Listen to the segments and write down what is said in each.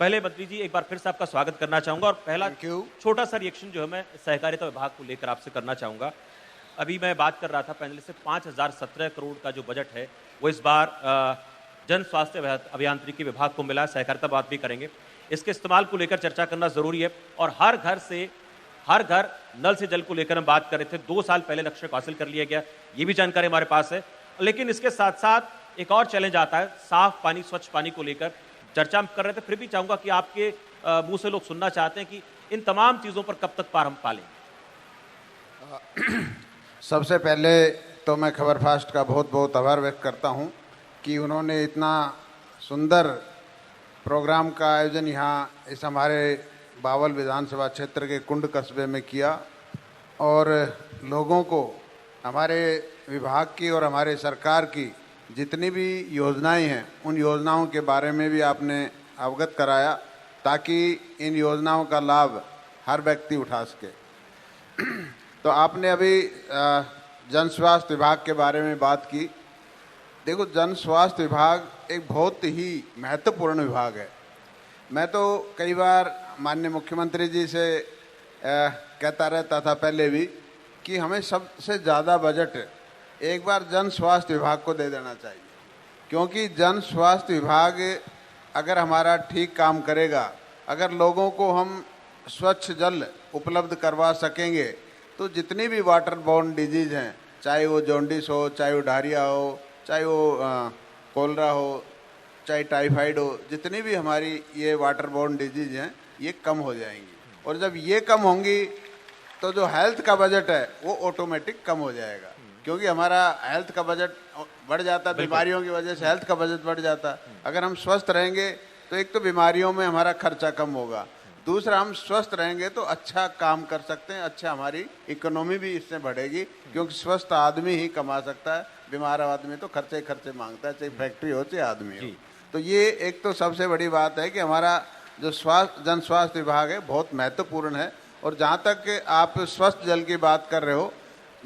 पहले मंत्री जी एक बार फिर से आपका स्वागत करना चाहूंगा और पहला छोटा सा रिएक्शन जो है मैं सहकारिता विभाग को लेकर आपसे करना चाहूंगा। अभी मैं बात कर रहा था पैनल से 5017 करोड़ का जो बजट है वो इस बार जन स्वास्थ्य अभियांत्रिकी विभाग को मिला। सहकारिता बात भी करेंगे, इसके इस्तेमाल को लेकर चर्चा करना जरूरी है। और हर घर नल से जल को लेकर हम बात कर रहे थे, 2 साल पहले लक्ष्य को हासिल कर लिया गया, ये भी जानकारी हमारे पास है। लेकिन इसके साथ साथ एक और चैलेंज आता है, साफ पानी स्वच्छ पानी को लेकर चर्चा हम कर रहे थे। फिर भी चाहूंगा कि आपके मुंह से लोग सुनना चाहते हैं कि इन तमाम चीजों पर कब तक पार हम पालेंगे। सबसे पहले तो मैं खबर फास्ट का बहुत बहुत आभार व्यक्त करता हूं कि उन्होंने इतना सुंदर प्रोग्राम का आयोजन यहाँ इस हमारे बावल विधानसभा क्षेत्र के कुंड कस्बे में किया और लोगों को हमारे विभाग की और हमारे सरकार की जितनी भी योजनाएं हैं उन योजनाओं के बारे में भी आपने अवगत कराया ताकि इन योजनाओं का लाभ हर व्यक्ति उठा सके। तो आपने अभी जन स्वास्थ्य विभाग के बारे में बात की। देखो, जन स्वास्थ्य विभाग एक बहुत ही महत्वपूर्ण विभाग है। मैं तो कई बार माननीय मुख्यमंत्री जी से कहता रहता था पहले भी कि हमें सबसे ज़्यादा बजट एक बार जन स्वास्थ्य विभाग को दे देना चाहिए, क्योंकि जन स्वास्थ्य विभाग अगर हमारा ठीक काम करेगा, अगर लोगों को हम स्वच्छ जल उपलब्ध करवा सकेंगे तो जितनी भी वाटर बोर्न डिजीज़ हैं, चाहे वो जॉन्डिस हो, चाहे वो डायरिया हो, चाहे वो कोलरा हो, चाहे टाइफाइड हो, जितनी भी हमारी ये वाटर बोर्न डिजीज़ हैं ये कम हो जाएंगी। और जब ये कम होंगी तो जो हेल्थ का बजट है वो ऑटोमेटिक कम हो जाएगा, क्योंकि हमारा हेल्थ का बजट बढ़ जाता है, बीमारियों की वजह से हेल्थ का बजट बढ़ जाता है। अगर हम स्वस्थ रहेंगे तो एक तो बीमारियों में हमारा खर्चा कम होगा, दूसरा हम स्वस्थ रहेंगे तो अच्छा काम कर सकते हैं, अच्छा हमारी इकोनॉमी भी इससे बढ़ेगी, क्योंकि स्वस्थ आदमी ही कमा सकता है, बीमार आदमी तो खर्चे खर्चे मांगता है, चाहे फैक्ट्री हो चाहे आदमी हो। तो ये एक तो सबसे बड़ी बात है कि हमारा जो जन स्वास्थ्य विभाग है बहुत महत्वपूर्ण है। और जहाँ तक आप स्वस्थ जल की बात कर रहे हो,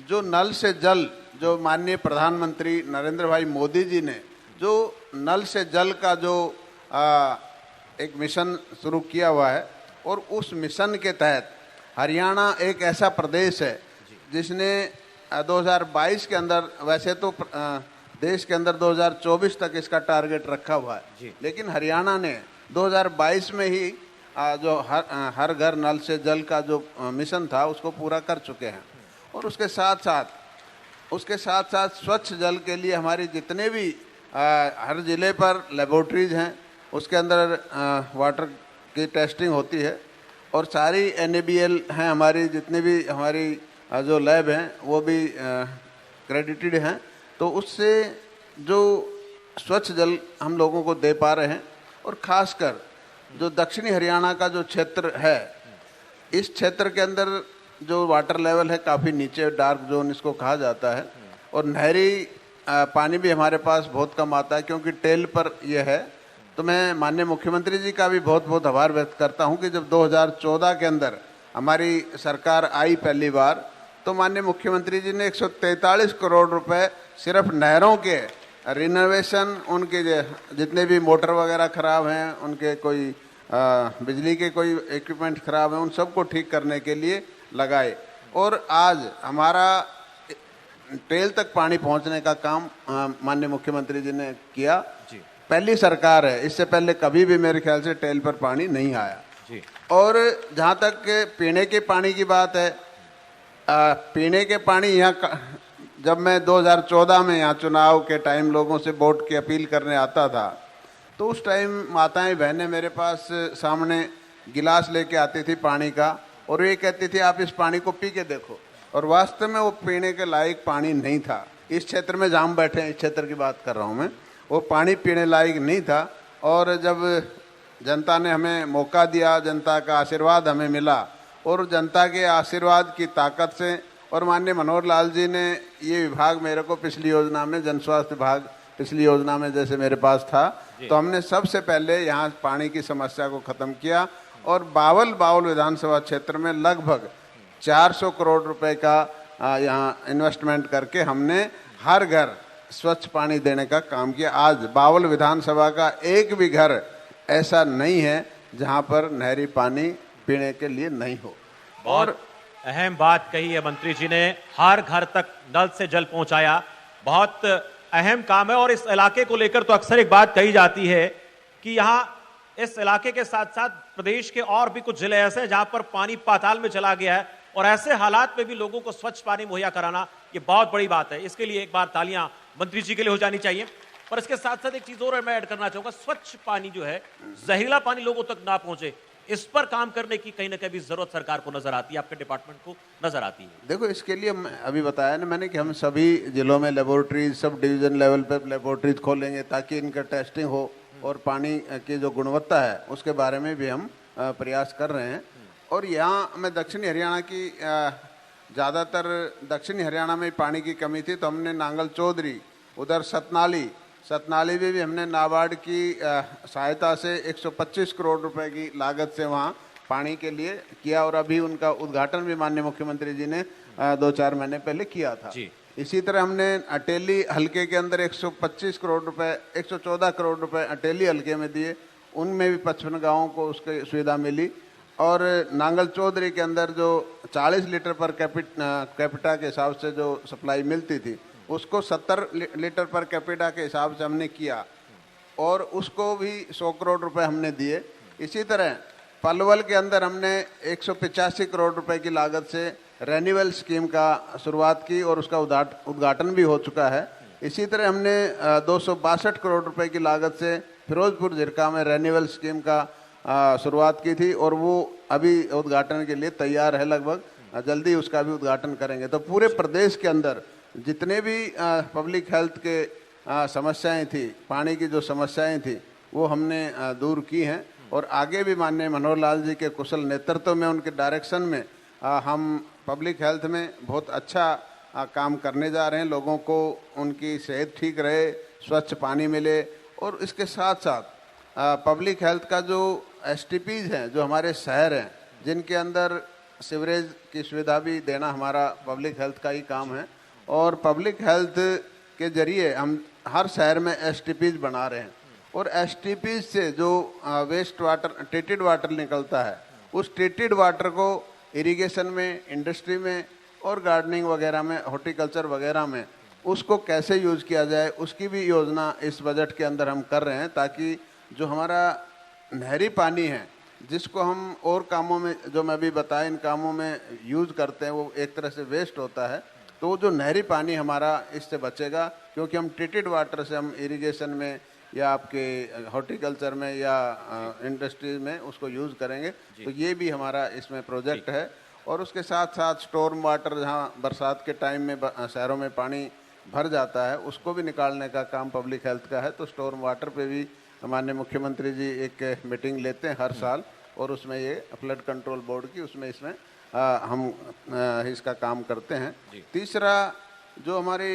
जो नल से जल, जो माननीय प्रधानमंत्री नरेंद्र भाई मोदी जी ने जो नल से जल का जो एक मिशन शुरू किया हुआ है, और उस मिशन के तहत हरियाणा एक ऐसा प्रदेश है जिसने 2022 के अंदर, वैसे तो देश के अंदर 2024 तक इसका टारगेट रखा हुआ है, लेकिन हरियाणा ने 2022 में ही जो हर घर नल से जल का जो मिशन था उसको पूरा कर चुके हैं। और उसके साथ साथ स्वच्छ जल के लिए हमारी जितने भी हर ज़िले पर लेबोरेटरीज हैं, उसके अंदर वाटर की टेस्टिंग होती है, और सारी NABL हैं हमारी, जितनी भी हमारी जो लैब हैं वो भी क्रेडिटेड हैं। तो उससे जो स्वच्छ जल हम लोगों को दे पा रहे हैं। और ख़ासकर जो दक्षिणी हरियाणा का जो क्षेत्र है, इस क्षेत्र के अंदर जो वाटर लेवल है काफ़ी नीचे, डार्क जोन इसको कहा जाता है, और नहरी पानी भी हमारे पास बहुत कम आता है क्योंकि टेल पर यह है। तो मैं माननीय मुख्यमंत्री जी का भी बहुत बहुत आभार व्यक्त करता हूं कि जब 2014 के अंदर हमारी सरकार आई पहली बार, तो माननीय मुख्यमंत्री जी ने 143 करोड़ रुपए सिर्फ नहरों के रिनोवेशन, उनके जितने भी मोटर वगैरह ख़राब हैं, उनके कोई बिजली के कोई इक्विपमेंट ख़राब हैं, उन सबको ठीक करने के लिए लगाए। और आज हमारा टेल तक पानी पहुंचने का काम माननीय मुख्यमंत्री जी ने किया। पहली सरकार है, इससे पहले कभी भी मेरे ख्याल से टेल पर पानी नहीं आया। और जहाँ तक पीने के पानी की बात है, पीने के पानी यहाँ, जब मैं 2014 में यहाँ चुनाव के टाइम लोगों से वोट की अपील करने आता था, तो उस टाइम माताएं बहनें मेरे पास सामने गिलास लेके आती थी पानी का, और ये कहती थी आप इस पानी को पी के देखो। और वास्तव में वो पीने के लायक पानी नहीं था। इस क्षेत्र में जहाँ हम बैठे हैं, इस क्षेत्र की बात कर रहा हूँ मैं, वो पानी पीने लायक नहीं था। और जब जनता ने हमें मौका दिया, जनता का आशीर्वाद हमें मिला, और जनता के आशीर्वाद की ताकत से, और माननीय मनोहर लाल जी ने ये विभाग मेरे को पिछली योजना में, जन स्वास्थ्य विभाग पिछली योजना में जैसे मेरे पास था, तो हमने सबसे पहले यहाँ पानी की समस्या को ख़त्म किया। और बावल विधानसभा क्षेत्र में लगभग 400 करोड़ रुपए का यहाँ इन्वेस्टमेंट करके हमने हर घर स्वच्छ पानी देने का काम किया। आज बावल विधानसभा का एक भी घर ऐसा नहीं है जहां पर नहरी पानी पीने के लिए नहीं हो। और अहम बात कही है मंत्री जी ने, हर घर तक नल से जल पहुंचाया, बहुत अहम काम है। और इस इलाके को लेकर तो अक्सर एक बात कही जाती है कि यहाँ इस इलाके के साथ साथ प्रदेश के और भी कुछ जिले ऐसे हैं जहां पर पानी पाताल में चला गया है, और ऐसे हालात में भी लोगों को स्वच्छ पानी मुहैया कराना ये बहुत बड़ी बात है। इसके लिए एक बार तालियां मंत्री जी के लिए हो जानी चाहिए। पर इसके साथ साथ एक चीज और मैं ऐड करना चाहूंगा, स्वच्छ पानी जो है, जहरीला पानी लोगों तक ना पहुंचे, इस पर काम करने की कहीं ना कहीं जरूरत सरकार को नजर आती है, आपके डिपार्टमेंट को नजर आती है। देखो, इसके लिए अभी बताया ना मैंने कि हम सभी जिलों में लेबोरेटरीज, सब डिवीजन लेवल पर लेबोरेटरीज खोलेंगे ताकि इनका टेस्टिंग हो, और पानी की जो गुणवत्ता है उसके बारे में भी हम प्रयास कर रहे हैं। और यहाँ मैं दक्षिणी हरियाणा की ज़्यादातर दक्षिणी हरियाणा में पानी की कमी थी, तो हमने नांगल चौधरी, उधर सतनाली में भी हमने नाबार्ड की सहायता से 125 करोड़ रुपए की लागत से वहाँ पानी के लिए किया, और अभी उनका उद्घाटन भी माननीय मुख्यमंत्री जी ने 2-4 महीने पहले किया था। इसी तरह हमने अटेली हल्के के अंदर 125 करोड़ रुपए, 114 करोड़ रुपए अटेली हल्के में दिए, उनमें भी 55 गाँवों को उसकी सुविधा मिली। और नांगल चौधरी के अंदर जो 40 लीटर पर कैपिटा के हिसाब से जो सप्लाई मिलती थी, उसको 70 लीटर पर कैपिटा के हिसाब से हमने किया, और उसको भी 100 करोड़ रुपए हमने दिए। इसी तरह पलवल के अंदर हमने 185 करोड़ रुपए की लागत से रेन्यूअल स्कीम का शुरुआत की, और उसका उद्घाटन भी हो चुका है। इसी तरह हमने 262 करोड़ रुपए की लागत से फिरोजपुर झिरका में रेन्यूअल स्कीम का शुरुआत की थी, और वो अभी उद्घाटन के लिए तैयार है, लगभग जल्दी उसका भी उद्घाटन करेंगे। तो पूरे प्रदेश के अंदर जितने भी पब्लिक हेल्थ के समस्याएं थी, पानी की जो समस्याएं थी, वो हमने दूर की हैं। और आगे भी माननीय मनोहर लाल जी के कुशल नेतृत्व में, उनके डायरेक्शन में हम पब्लिक हेल्थ में बहुत अच्छा काम करने जा रहे हैं। लोगों को उनकी सेहत ठीक रहे, स्वच्छ पानी मिले, और इसके साथ साथ पब्लिक हेल्थ का जो STPs हैं, जो हमारे शहर हैं जिनके अंदर सीवरेज की सुविधा भी देना हमारा पब्लिक हेल्थ का ही काम है। और पब्लिक हेल्थ के जरिए हम हर शहर में STPs बना रहे हैं, और STPs से जो वेस्ट वाटर, ट्रीटेड वाटर निकलता है, उस ट्रीटेड वाटर को इरिगेशन में, इंडस्ट्री में और गार्डनिंग वगैरह में, हॉर्टिकल्चर वगैरह में उसको कैसे यूज़ किया जाए, उसकी भी योजना इस बजट के अंदर हम कर रहे हैं, ताकि जो हमारा नहरी पानी है, जिसको हम और कामों में, जो मैं भी बताया, इन कामों में यूज़ करते हैं, वो एक तरह से वेस्ट होता है, तो वो जो नहरी पानी हमारा इससे बचेगा, क्योंकि हम ट्रीटेड वाटर से हम इरिगेशन में या आपके हॉर्टिकल्चर में या इंडस्ट्रीज में उसको यूज़ करेंगे। तो ये भी हमारा इसमें प्रोजेक्ट है। और उसके साथ साथ स्टॉर्म वाटर, जहाँ बरसात के टाइम में शहरों में पानी भर जाता है, उसको भी निकालने का काम पब्लिक हेल्थ का है। तो स्टॉर्म वाटर पे भी माननीय मुख्यमंत्री जी एक मीटिंग लेते हैं हर साल, और उसमें ये फ्लड कंट्रोल बोर्ड की, उसमें इसमें हम इसका काम करते हैं। तीसरा जो हमारी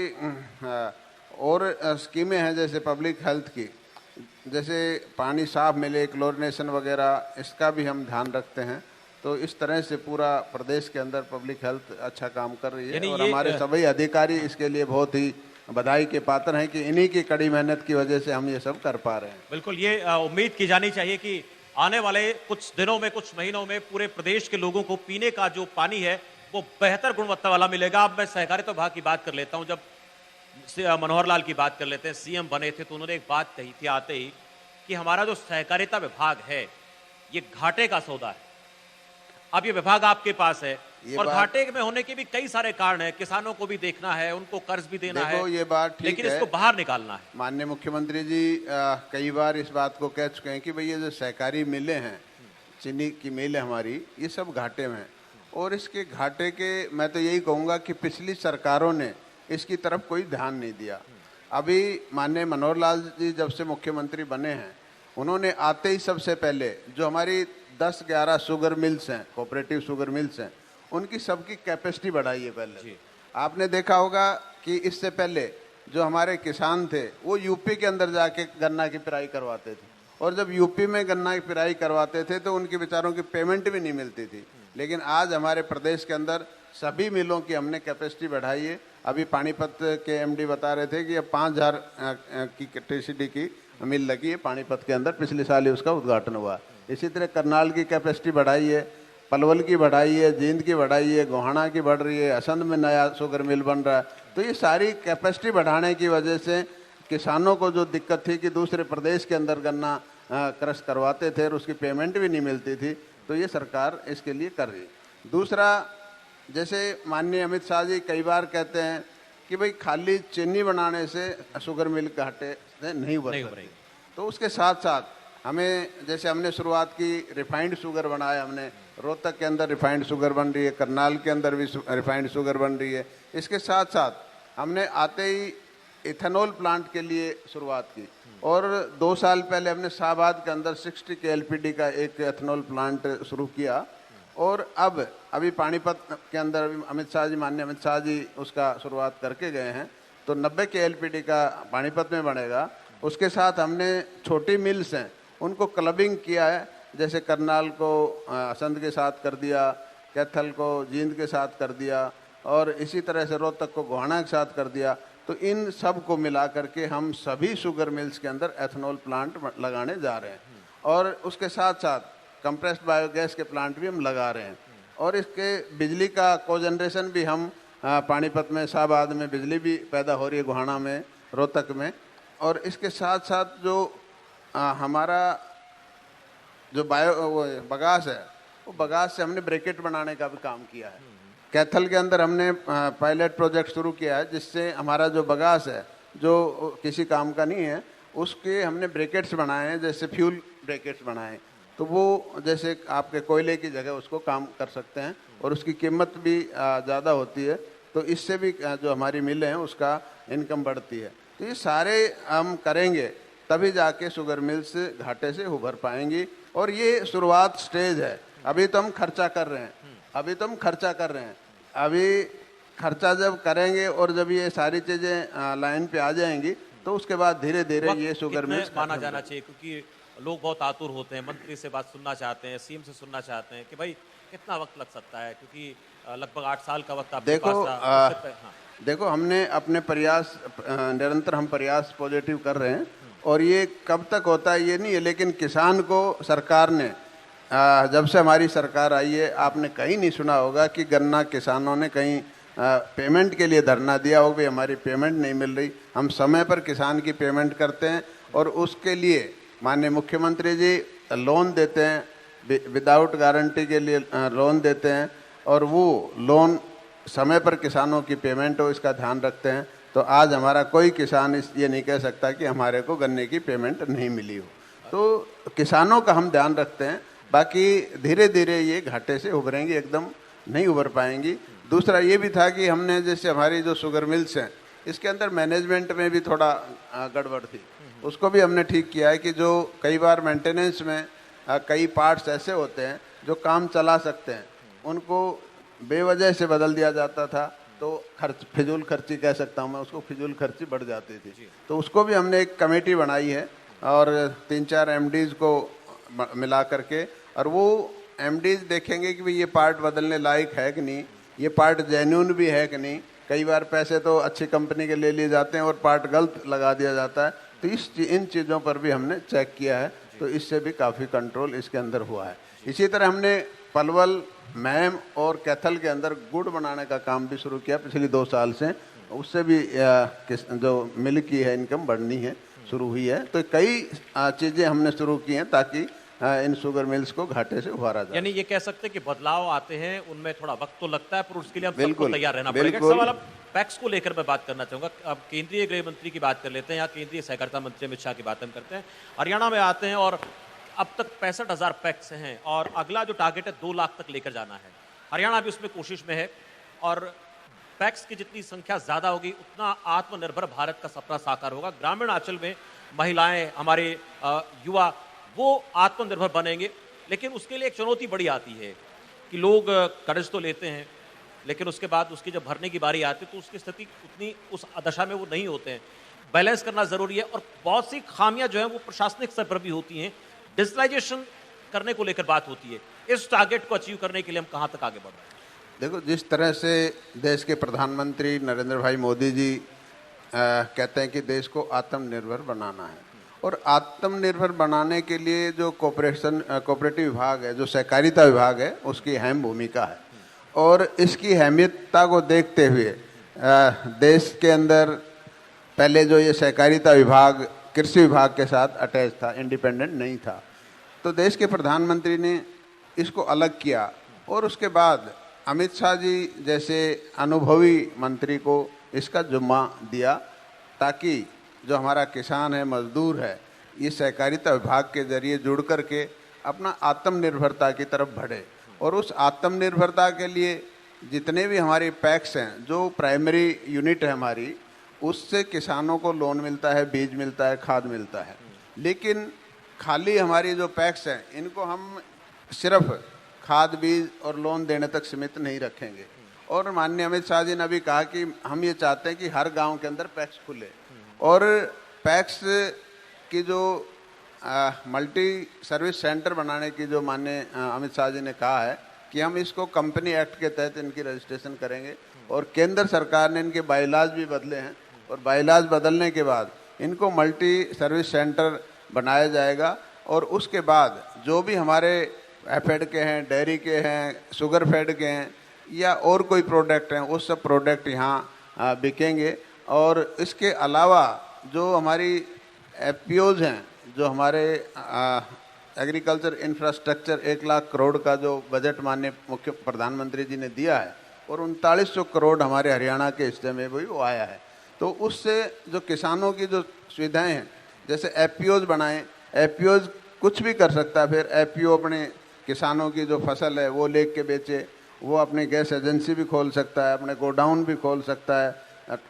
और स्कीमें हैं, जैसे पब्लिक हेल्थ की, जैसे पानी साफ मिले, क्लोरिनेशन वगैरह, इसका भी हम ध्यान रखते हैं। तो इस तरह से पूरा प्रदेश के अंदर पब्लिक हेल्थ अच्छा काम कर रही है, और हमारे सभी अधिकारी इसके लिए बहुत ही बधाई के पात्र हैं कि इन्हीं की कड़ी मेहनत की वजह से हम ये सब कर पा रहे हैं। बिल्कुल, ये उम्मीद की जानी चाहिए कि आने वाले कुछ दिनों में, कुछ महीनों में पूरे प्रदेश के लोगों को पीने का जो पानी है वो बेहतर गुणवत्ता वाला मिलेगा। अब मैं सहकारिता विभाग की बात कर लेता हूं। जब मनोहर लाल की बात कर लेते हैं, CM बने थे तो उन्होंने एक बात कही थी आते ही कि हमारा जो सहकारिता विभाग है ये घाटे का सौदा है। अब ये विभाग आपके पास है, और घाटे में होने के भी कई सारे कारण है, किसानों को भी देखना है, उनको कर्ज भी देना है, ये बात ठीक लेकिन है, इसको बाहर निकालना है। माननीय मुख्यमंत्री जी कई बार इस बात को कह चुके हैं कि भैया जो सहकारी मिलें हैं, चीनी की मिल है हमारी, ये सब घाटे में है। और इसके घाटे के मैं तो यही कहूँगा कि पिछली सरकारों ने इसकी तरफ कोई ध्यान नहीं दिया। अभी माननीय मनोहर लाल जी जब से मुख्यमंत्री बने हैं, उन्होंने आते ही सबसे पहले जो हमारी 10-11 शुगर मिल्स हैं, कोऑपरेटिव शुगर मिल्स हैं, उनकी सबकी कैपेसिटी बढ़ाई है। पहले आपने देखा होगा कि इससे पहले जो हमारे किसान थे वो यूपी के अंदर जाके गन्ना की पिराई करवाते थे, और जब यूपी में गन्ना की पिराई करवाते थे तो उनके बेचारों की पेमेंट भी नहीं मिलती थी। लेकिन आज हमारे प्रदेश के अंदर सभी मिलों की हमने कैपेसिटी बढ़ाई है। अभी पानीपत के MD बता रहे थे कि अब 5000 की TCD की मिल लगी है पानीपत के अंदर, पिछले साल ही उसका उद्घाटन हुआ। इसी तरह करनाल की कैपेसिटी बढ़ाई है, पलवल की बढ़ाई है, जींद की बढ़ाई है, गोहाना की बढ़ रही है, असंध में नया शुगर मिल बन रहा है। तो ये सारी कैपेसिटी बढ़ाने की वजह से किसानों को जो दिक्कत थी कि दूसरे प्रदेश के अंदर गन्ना क्रश करवाते थे और उसकी पेमेंट भी नहीं मिलती थी, तो ये सरकार इसके लिए कर रही है। दूसरा, जैसे माननीय अमित शाह जी कई बार कहते हैं कि भाई खाली चीनी बनाने से शुगर मिल घाटे से नहीं उभर सकती, तो उसके साथ साथ हमें, जैसे हमने शुरुआत की रिफाइंड शुगर बनाया, हमने रोहतक के अंदर रिफाइंड शुगर बन रही है, करनाल के अंदर भी रिफाइंड शुगर बन रही है। इसके साथ साथ हमने आते ही इथेनॉल प्लांट के लिए शुरुआत की और 2 साल पहले हमने शाहबाद के अंदर 60 KLPD का एक एथेनॉल प्लांट शुरू किया और अब अभी पानीपत के अंदर अभी माननीय अमित शाह जी उसका शुरुआत करके गए हैं, तो 90 KLPD का पानीपत में बनेगा। उसके साथ हमने छोटी मिल्स हैं उनको क्लबिंग किया है, जैसे करनाल को असंध के साथ कर दिया, कैथल को जींद के साथ कर दिया और इसी तरह से रोहतक को गोहाना के साथ कर दिया। तो इन सब को मिला करके हम सभी शुगर मिल्स के अंदर एथेनॉल प्लांट लगाने जा रहे हैं और उसके साथ साथ कंप्रेस्ड बायोगैस के प्लांट भी हम लगा रहे हैं और इसके बिजली का कोजनरेशन भी हम पानीपत में, शाहबाद में बिजली भी पैदा हो रही है, गोहाना में, रोहतक में। और इसके साथ साथ जो हमारा जो बगास है, वो बगास से हमने ब्रैकेट बनाने का भी काम किया है। कैथल के अंदर हमने पायलट प्रोजेक्ट शुरू किया है जिससे हमारा जो बगास है जो किसी काम का नहीं है उसके हमने ब्रैकेट्स बनाए हैं, जैसे फ्यूल ब्रैकेट्स बनाए, तो वो जैसे आपके कोयले की जगह उसको काम कर सकते हैं और उसकी कीमत भी ज़्यादा होती है, तो इससे भी जो हमारी मिल हैं उसका इनकम बढ़ती है। तो ये सारे हम करेंगे तभी जाके शुगर मिल्स घाटे से उभर पाएंगी और ये शुरुआत स्टेज है। अभी तो हम खर्चा कर रहे हैं, अभी खर्चा जब करेंगे और जब ये सारी चीज़ें लाइन पे आ जाएंगी तो उसके बाद धीरे धीरे ये शुगर मिल्स माना जाना चाहिए, क्योंकि लोग बहुत आतुर होते हैं, मंत्री से बात सुनना चाहते हैं, सीएम से सुनना चाहते हैं कि भाई कितना वक्त लग सकता है, क्योंकि लगभग 8 साल का वक्त आपके पास था। देखो हमने अपने प्रयास निरंतर हम प्रयास पॉजिटिव कर रहे हैं और ये कब तक होता है ये नहीं है, लेकिन किसान को सरकार ने जब से हमारी सरकार आई है आपने कहीं नहीं सुना होगा कि गन्ना किसानों ने कहीं पेमेंट के लिए धरना दिया हो, भी हमारी पेमेंट नहीं मिल रही। हम समय पर किसान की पेमेंट करते हैं और उसके लिए माननीय मुख्यमंत्री जी लोन देते हैं, विदाउट गारंटी के लिए लोन देते हैं और वो लोन समय पर किसानों की पेमेंट हो इसका ध्यान रखते हैं। तो आज हमारा कोई किसान ये नहीं कह सकता कि हमारे को गन्ने की पेमेंट नहीं मिली हो। तो किसानों का हम ध्यान रखते हैं, बाकी धीरे धीरे ये घाटे से उभरेंगी, एकदम नहीं उभर पाएंगी। दूसरा ये भी था कि हमने जैसे हमारी जो शुगर मिल्स हैं इसके अंदर मैनेजमेंट में भी थोड़ा गड़बड़ थी, उसको भी हमने ठीक किया है कि जो कई बार मेंटेनेंस में कई पार्ट्स ऐसे होते हैं जो काम चला सकते हैं उनको बेवजह से बदल दिया जाता था, तो फिजूल खर्ची कह सकता हूँ मैं उसको, फिजूल खर्ची बढ़ जाती थी। तो उसको भी हमने एक कमेटी बनाई है और 3-4 MDs को मिला करके, और वो MDs देखेंगे कि भाई ये पार्ट बदलने लायक है कि नहीं, ये पार्ट जेन्युइन भी है कि नहीं। कई बार पैसे तो अच्छी कंपनी के ले लिए जाते हैं और पार्ट गलत लगा दिया जाता है, तो इन चीज़ों पर भी हमने चेक किया है, तो इससे भी काफ़ी कंट्रोल इसके अंदर हुआ है। इसी तरह हमने पलवल, मैम और कैथल के अंदर गुड़ बनाने का काम भी शुरू किया पिछले 2 साल से, उससे भी जो मिल की है इनकम बढ़नी है शुरू हुई है। तो कई चीज़ें हमने शुरू की हैं ताकि इन शुगर मिल्स को घाटे से उभारा जाए। यानी ये कह सकते हैं कि बदलाव आते हैं, उनमें थोड़ा वक्त तो लगता है, पर उसके लिए हम सबको तैयार रहना पड़ेगा। सवाल अब पैक्स को लेकर मैं बात करना चाहूंगा। अब केंद्रीय गृह मंत्री की बात कर लेते हैं या केंद्रीय सहकारिता मंत्री अमित शाह की बात हम करते हैं। हरियाणा में आते हैं और अब तक 65,000 पैक्स हैं और अगला जो टारगेट है 2 लाख तक लेकर जाना है। हरियाणा भी उसमें कोशिश में है और पैक्स की जितनी संख्या ज्यादा होगी उतना आत्मनिर्भर भारत का सपना साकार होगा। ग्रामीण अंचल में महिलाएं, हमारे युवा वो आत्मनिर्भर बनेंगे, लेकिन उसके लिए एक चुनौती बड़ी आती है कि लोग कर्ज तो लेते हैं लेकिन उसके बाद उसकी जब भरने की बारी आती है तो उसकी स्थिति उतनी उस दशा में वो नहीं होते हैं। बैलेंस करना जरूरी है और बहुत सी खामियां जो है वो प्रशासनिक स्तर पर भी होती हैं। डिजिटलाइजेशन करने को लेकर बात होती है। इस टारगेट को अचीव करने के लिए हम कहां तक आगे बढ़ रहे हैं? देखो, जिस तरह से देश के प्रधानमंत्री नरेंद्र भाई मोदी जी कहते हैं कि देश को आत्मनिर्भर बनाना है और आत्मनिर्भर बनाने के लिए जो कोऑपरेटिव विभाग है, जो सहकारिता विभाग है, उसकी अहम भूमिका है। और इसकी अहमियतता को देखते हुए देश के अंदर पहले जो ये सहकारिता विभाग कृषि विभाग के साथ अटैच था, इंडिपेंडेंट नहीं था, तो देश के प्रधानमंत्री ने इसको अलग किया और उसके बाद अमित शाह जी जैसे अनुभवी मंत्री को इसका जुम्मा दिया, ताकि जो हमारा किसान है, मजदूर है, ये सहकारिता विभाग के जरिए जुड़ करके अपना आत्मनिर्भरता की तरफ बढ़े। और उस आत्मनिर्भरता के लिए जितने भी हमारे पैक्स हैं, जो प्राइमरी यूनिट है हमारी, उससे किसानों को लोन मिलता है, बीज मिलता है, खाद मिलता है। लेकिन खाली हमारी जो पैक्स हैं, इनको हम सिर्फ खाद, बीज और लोन देने तक सीमित नहीं रखेंगे। और माननीय अमित शाह जी ने अभी कहा कि हम ये चाहते हैं कि हर गांव के अंदर पैक्स खुले और पैक्स की जो मल्टी सर्विस सेंटर बनाने की जो माननीय अमित शाह जी ने कहा है कि हम इसको कंपनी एक्ट के तहत इनकी रजिस्ट्रेशन करेंगे। और केंद्र सरकार ने इनके बाईलाज भी बदले हैं और बाईलाज बदलने के बाद इनको मल्टी सर्विस सेंटर बनाया जाएगा। और उसके बाद जो भी हमारे एफेड के हैं, डेयरी के हैं, शुगर फेड के हैं या और कोई प्रोडक्ट हैं, वो सब प्रोडक्ट यहाँ बिकेंगे। और इसके अलावा जो हमारी एफपीओज हैं, जो हमारे एग्रीकल्चर इंफ्रास्ट्रक्चर 1 लाख करोड़ का जो बजट माननीय मुख्य प्रधानमंत्री जी ने दिया है और 3900 करोड़ हमारे हरियाणा के हिस्से में भी वो आया है। तो उससे जो किसानों की जो सुविधाएं हैं, जैसे एफपीओज बनाएं, एफपीओज कुछ भी कर सकता है, फिर एफपीओ अपने किसानों की जो फसल है वो लेके बेचे, वो अपनी गैस एजेंसी भी खोल सकता है, अपने गोडाउन भी खोल सकता है,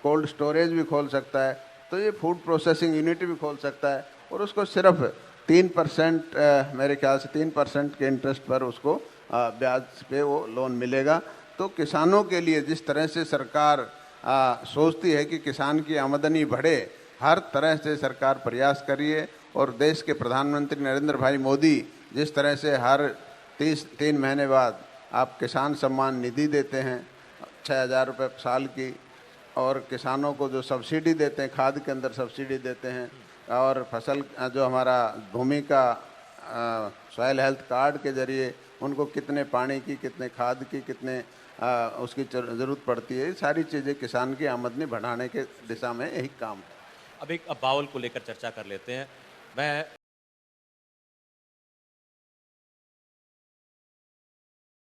कोल्ड स्टोरेज भी खोल सकता है, तो ये फूड प्रोसेसिंग यूनिट भी खोल सकता है। और उसको सिर्फ 3% मेरे ख्याल से 3% के इंटरेस्ट पर उसको ब्याज पे वो लोन मिलेगा। तो किसानों के लिए जिस तरह से सरकार सोचती है कि किसान की आमदनी बढ़े, हर तरह से सरकार प्रयास करिए। और देश के प्रधानमंत्री नरेंद्र भाई मोदी जिस तरह से हर 3 महीने बाद आप किसान सम्मान निधि देते हैं 6,000 रुपये साल की, और किसानों को जो सब्सिडी देते हैं, खाद के अंदर सब्सिडी देते हैं, और फसल जो हमारा भूमि का सॉयल हेल्थ कार्ड के जरिए उनको कितने पानी की, कितने खाद की, कितने उसकी ज़रूरत पड़ती है, सारी चीज़ें किसान की आमदनी बढ़ाने के दिशा में यही काम है। अब एक बावल को लेकर चर्चा कर लेते हैं। मैं